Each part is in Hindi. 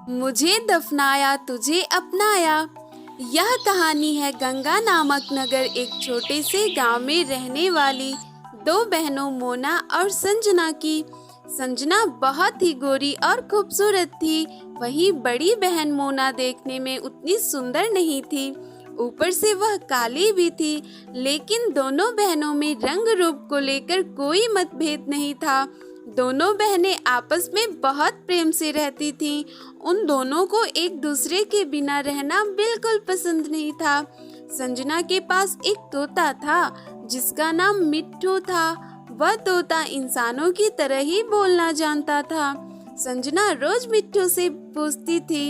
मुझे दफनाया तुझे अपनाया। यह कहानी है गंगा नामक नगर एक छोटे से गांव में रहने वाली दो बहनों मोना और संजना की। संजना बहुत ही गोरी और खूबसूरत थी। वहीं बड़ी बहन मोना देखने में उतनी सुंदर नहीं थी, ऊपर से वह काली भी थी। लेकिन दोनों बहनों में रंग रूप को लेकर कोई मतभेद नहीं था। दोनों बहनें आपस में बहुत प्रेम से रहती थीं। उन दोनों को एक दूसरे के बिना रहना बिल्कुल पसंद नहीं था। संजना के पास एक तोता था जिसका नाम मिट्ठू था। वह तोता इंसानों की तरह ही बोलना जानता था। संजना रोज मिट्ठू से पूछती थी,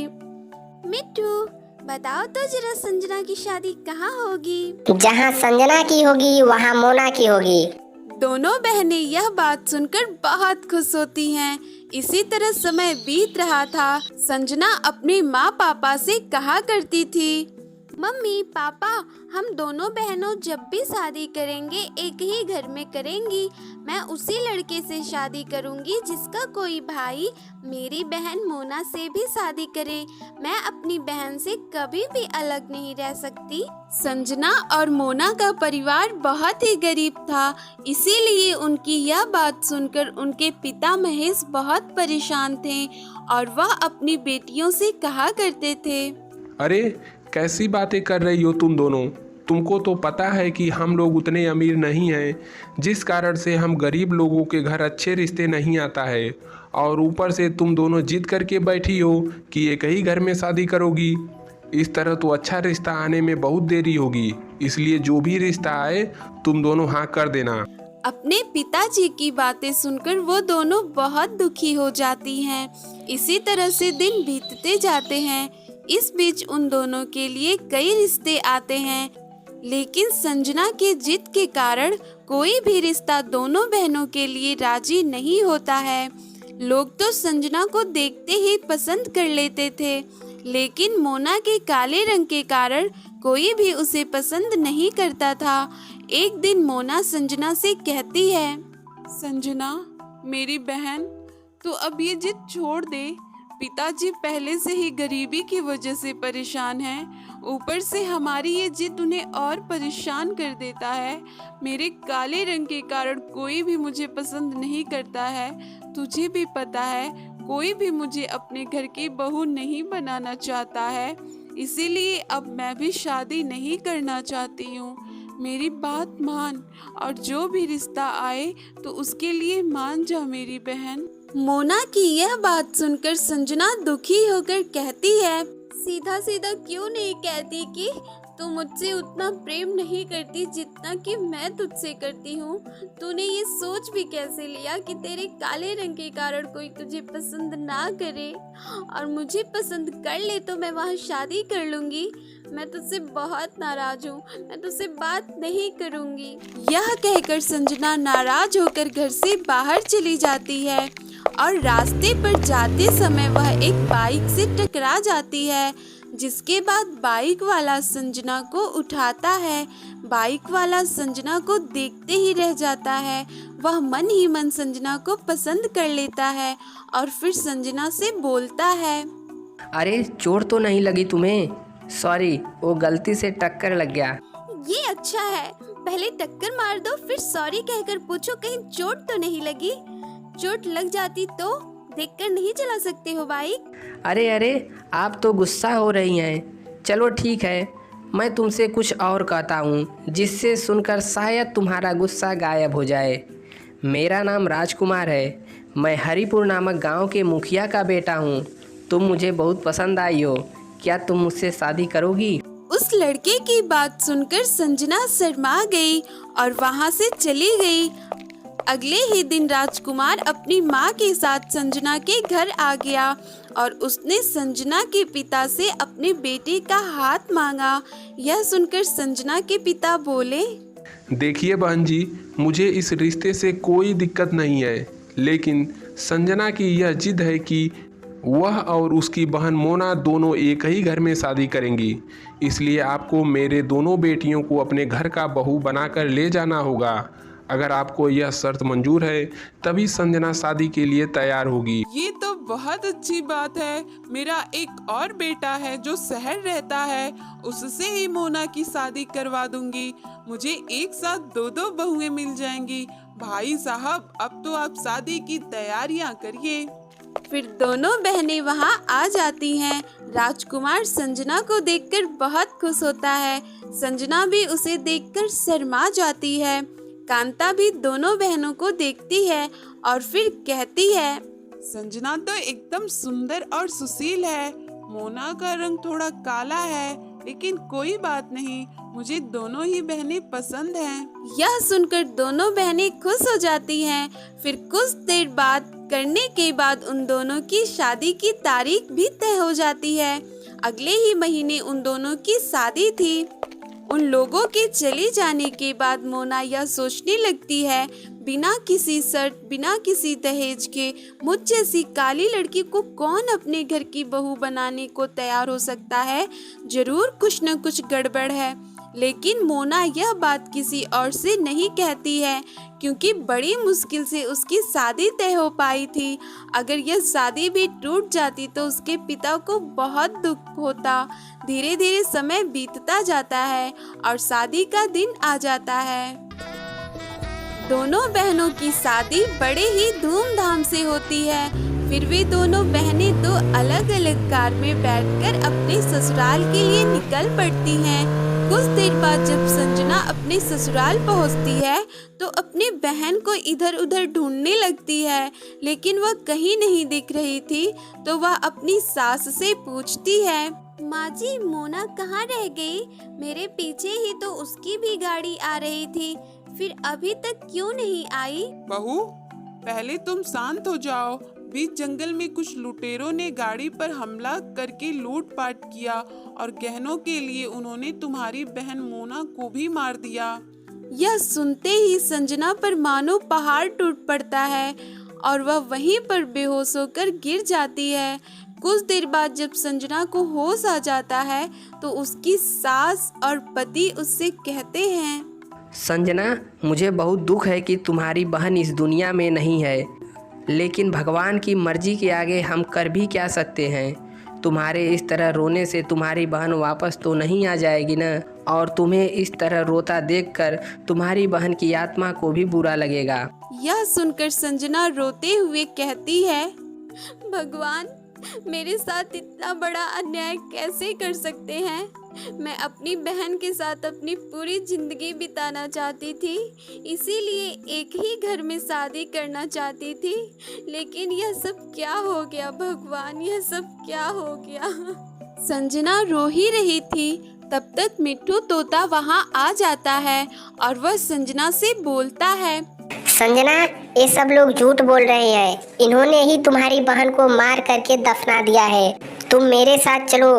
मिट्ठू बताओ तो जरा संजना की शादी कहाँ होगी? जहाँ संजना की होगी वहाँ मोना की होगी। दोनों बहनें यह बात सुनकर बहुत खुश होती हैं। इसी तरह समय बीत रहा था। संजना अपने माँ पापा से कहा करती थी, मम्मी पापा हम दोनों बहनों जब भी शादी करेंगे एक ही घर में करेंगी। मैं उसी लड़के से शादी करूंगी जिसका कोई भाई मेरी बहन मोना से भी शादी करे। मैं अपनी बहन से कभी भी अलग नहीं रह सकती। संजना और मोना का परिवार बहुत ही गरीब था, इसीलिए उनकी यह बात सुनकर उनके पिता महेश बहुत परेशान थे और वह अपनी बेटियों से कहा करते थे, अरे कैसी बातें कर रही हो तुम दोनों। तुमको तो पता है कि हम लोग उतने अमीर नहीं हैं, जिस कारण से हम गरीब लोगों के घर अच्छे रिश्ते नहीं आता है। और ऊपर से तुम दोनों जिद करके बैठी हो कि एक ही घर में शादी करोगी। इस तरह तो अच्छा रिश्ता आने में बहुत देरी होगी, इसलिए जो भी रिश्ता आए तुम दोनों हाँ कर देना। अपने पिताजी की बातें सुनकर वो दोनों बहुत दुखी हो जाती हैं। इसी तरह से दिन बीतते जाते हैं। इस बीच उन दोनों के लिए कई रिश्ते आते हैं, लेकिन संजना के जिद के कारण कोई भी रिश्ता दोनों बहनों के लिए राजी नहीं होता है। लोग तो संजना को देखते ही पसंद कर लेते थे, लेकिन मोना के काले रंग के कारण कोई भी उसे पसंद नहीं करता था। एक दिन मोना संजना से कहती है, संजना मेरी बहन तू अब ये जिद छोड़ दे। पिताजी पहले से ही गरीबी की वजह से परेशान हैं, ऊपर से हमारी ये जिद उन्हें और परेशान कर देता है। मेरे काले रंग के कारण कोई भी मुझे पसंद नहीं करता है। तुझे भी पता है कोई भी मुझे अपने घर की बहू नहीं बनाना चाहता है, इसीलिए अब मैं भी शादी नहीं करना चाहती हूँ। मेरी बात मान और जो भी रिश्ता आए तो उसके लिए मान जा मेरी बहन। मोना की यह बात सुनकर संजना दुखी होकर कहती है, सीधा सीधा क्यों नहीं कहती कि तू मुझसे उतना प्रेम नहीं करती जितना कि मैं तुझसे करती हूँ। तूने ये सोच भी कैसे लिया कि तेरे काले रंग के कारण कोई तुझे पसंद ना करे और मुझे पसंद कर ले तो मैं वहाँ शादी कर लूँगी। मैं तुझसे बहुत नाराज हूँ, मैं तुझसे बात नहीं करूँगी। यह कहकर संजना नाराज होकर घर से बाहर चली जाती है और रास्ते पर जाते समय वह एक बाइक से टकरा जाती है, जिसके बाद बाइक वाला संजना को उठाता है। बाइक वाला संजना को देखते ही रह जाता है। वह मन ही मन संजना को पसंद कर लेता है और फिर संजना से बोलता है, अरे चोट तो नहीं लगी तुम्हें? सॉरी, वो गलती से टक्कर लग गया। ये अच्छा है, पहले टक्कर मार दो फिर सॉरी कहकर पूछो कहीं चोट तो नहीं लगी। चोट लग जाती तो देखकर नहीं चला सकते हो बाइक। अरे अरे आप तो गुस्सा हो रही हैं। चलो ठीक है, मैं तुमसे कुछ और कहता हूँ जिससे सुनकर शायद तुम्हारा गुस्सा गायब हो जाए। मेरा नाम राजकुमार है। मैं हरिपुर नामक गांव के मुखिया का बेटा हूँ। तुम मुझे बहुत पसंद आई हो, क्या तुम मुझसे शादी करोगी? उस लड़के की बात सुनकर संजना शर्मा गई और वहाँ से चली गई। अगले ही दिन राजकुमार अपनी माँ के साथ संजना के घर आ गया और उसने संजना के पिता से अपने बेटे का हाथ मांगा। यह सुनकर संजना के पिता बोले, देखिए बहन जी, मुझे इस रिश्ते से कोई दिक्कत नहीं है, लेकिन संजना की यह जिद है कि वह और उसकी बहन मोना दोनों एक ही घर में शादी करेंगी, इसलिए आपको मेरे दोनों बेटियों को अपने घर का बहू बनाकर ले जाना होगा। अगर आपको यह शर्त मंजूर है तभी संजना शादी के लिए तैयार होगी। ये तो बहुत अच्छी बात है। मेरा एक और बेटा है जो शहर रहता है, उससे ही मोना की शादी करवा दूंगी। मुझे एक साथ दो दो बहुएं मिल जाएंगी। भाई साहब, अब तो आप शादी की तैयारियां करिए। फिर दोनों बहनें वहाँ आ जाती हैं। राजकुमार संजना को देखकर बहुत खुश होता है। संजना भी उसे देखकर शर्मा जाती है। कांता भी दोनों बहनों को देखती है और फिर कहती है, संजना तो एकदम सुंदर और सुशील है। मोना का रंग थोड़ा काला है, लेकिन कोई बात नहीं, मुझे दोनों ही बहनें पसंद हैं। यह सुनकर दोनों बहनें खुश हो जाती हैं। फिर कुछ देर बात करने के बाद उन दोनों की शादी की तारीख भी तय हो जाती है। अगले ही महीने उन दोनों की शादी थी। उन लोगों के चले जाने के बाद मोना यह सोचने लगती है, बिना किसी शर्त, बिना किसी दहेज के मुझ जैसी काली लड़की को कौन अपने घर की बहू बनाने को तैयार हो सकता है। जरूर कुछ न कुछ गड़बड़ है। लेकिन मोना यह बात किसी और से नहीं कहती है, क्योंकि बड़ी मुश्किल से उसकी शादी तय हो पाई थी। अगर यह शादी भी टूट जाती तो उसके पिता को बहुत दुख होता। धीरे धीरे समय बीतता जाता है और शादी का दिन आ जाता है। दोनों बहनों की शादी बड़े ही धूमधाम से होती है। फिर वे दोनों बहनें दो अलग अलग कार में बैठकर अपने ससुराल के लिए निकल पड़ती हैं। कुछ देर बाद जब संजना अपने ससुराल पहुंचती है तो अपनी बहन को इधर उधर ढूंढने लगती है, लेकिन वह कहीं नहीं दिख रही थी। तो वह अपनी सास से पूछती है, माँ जी, मोना कहाँ रह गई? मेरे पीछे ही तो उसकी भी गाड़ी आ रही थी, फिर अभी तक क्यों नहीं आई? बहू, पहले तुम शांत हो जाओ। बीच जंगल में कुछ लुटेरों ने गाड़ी पर हमला करके लूटपाट किया और गहनों के लिए उन्होंने तुम्हारी बहन मोना को भी मार दिया। यह सुनते ही संजना पर मानो पहाड़ टूट पड़ता है और वह वहीं पर बेहोश होकर गिर जाती है। कुछ देर बाद जब संजना को होश आ जाता है तो उसकी सास और पति उससे कहते हैं, संजना, मुझे बहुत दुख है कि तुम्हारी बहन इस दुनिया में नहीं है, लेकिन भगवान की मर्जी के आगे हम कर भी क्या सकते हैं। तुम्हारे इस तरह रोने से तुम्हारी बहन वापस तो नहीं आ जाएगी ना, और तुम्हें इस तरह रोता देखकर तुम्हारी बहन की आत्मा को भी बुरा लगेगा। यह सुनकर संजना रोते हुए कहती है, भगवान, मेरे साथ इतना बड़ा अन्याय कैसे कर सकते हैं? मैं अपनी बहन के साथ अपनी पूरी जिंदगी बिताना चाहती थी, इसीलिए एक ही घर में शादी करना चाहती थी, लेकिन यह सब क्या हो गया भगवान, यह सब क्या हो गया। संजना रो ही रही थी, तब तक मिट्ठू तोता वहाँ आ जाता है और वह संजना से बोलता है, संजना, ये सब लोग झूठ बोल रहे हैं। इन्होंने ही तुम्हारी बहन को मार करके दफना दिया है। तुम मेरे साथ चलो,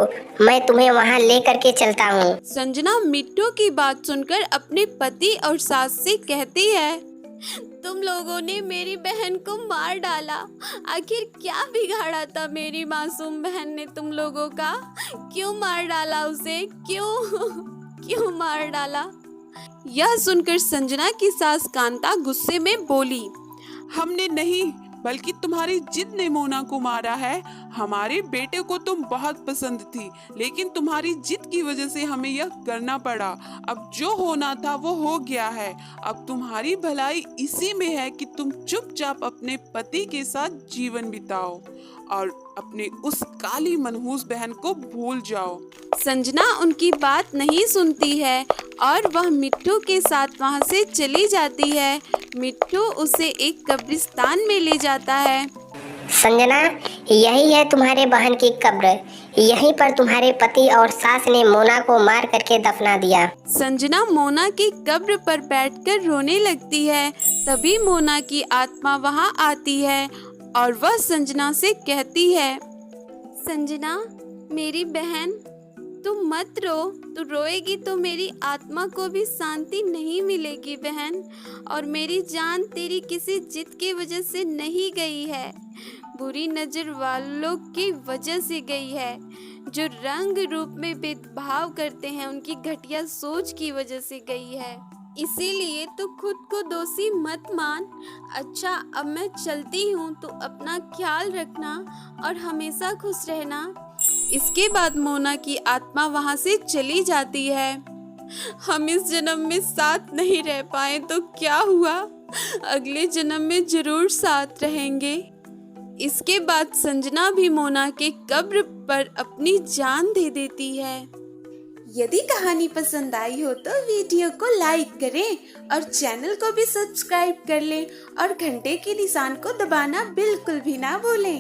मैं तुम्हें वहाँ ले करके चलता हूँ। संजना मिट्ठू की बात सुनकर अपने पति और सास से कहती है, तुम लोगों ने मेरी बहन को मार डाला। आखिर क्या बिगाड़ा था मेरी मासूम बहन ने तुम लोगों का? क्यों मार डाला उसे? क्यों मार डाला? यह सुनकर संजना की सास कांता गुस्से में बोली, हमने नहीं, बल्कि तुम्हारी जिद ने मोना को मारा है। हमारे बेटे को तुम बहुत पसंद थी, लेकिन तुम्हारी जिद की वजह से हमें यह करना पड़ा। अब जो होना था वो हो गया है। अब तुम्हारी भलाई इसी में है कि तुम चुपचाप अपने पति के साथ जीवन बिताओ और अपने उस काली मनहूस बहन को भूल जाओ। संजना उनकी बात नहीं सुनती है और वह मिट्ठू के साथ वहां से चली जाती है। मिट्ठू उसे एक कब्रिस्तान में ले जाता है। संजना, यही है तुम्हारे बहन की कब्र। यहीं पर तुम्हारे पति और सास ने मोना को मार करके दफना दिया। संजना मोना की कब्र पर बैठकर रोने लगती है। तभी मोना की आत्मा वहां आती है और वह संजना से कहती है, संजना, मेरी बहन, तुम मत रो। तू रोएगी तो मेरी आत्मा को भी शांति नहीं मिलेगी बहन। और मेरी जान तेरी किसी जिद की वजह से नहीं गई है, बुरी नज़र वालों की वजह से गई है। जो रंग रूप में भेदभाव करते हैं उनकी घटिया सोच की वजह से गई है। इसीलिए तू खुद को दोषी मत मान। अच्छा, अब मैं चलती हूँ, तो अपना ख्याल रखना और हमेशा खुश रहना। इसके बाद मोना की आत्मा वहाँ से चली जाती है। हम इस जन्म में साथ नहीं रह पाए तो क्या हुआ, अगले जन्म में जरूर साथ रहेंगे। इसके बाद संजना भी मोना के कब्र पर अपनी जान दे देती है। यदि कहानी पसंद आई हो तो वीडियो को लाइक करें और चैनल को भी सब्सक्राइब कर लें और घंटे के निशान को दबाना बिल्कुल भी ना भूलें।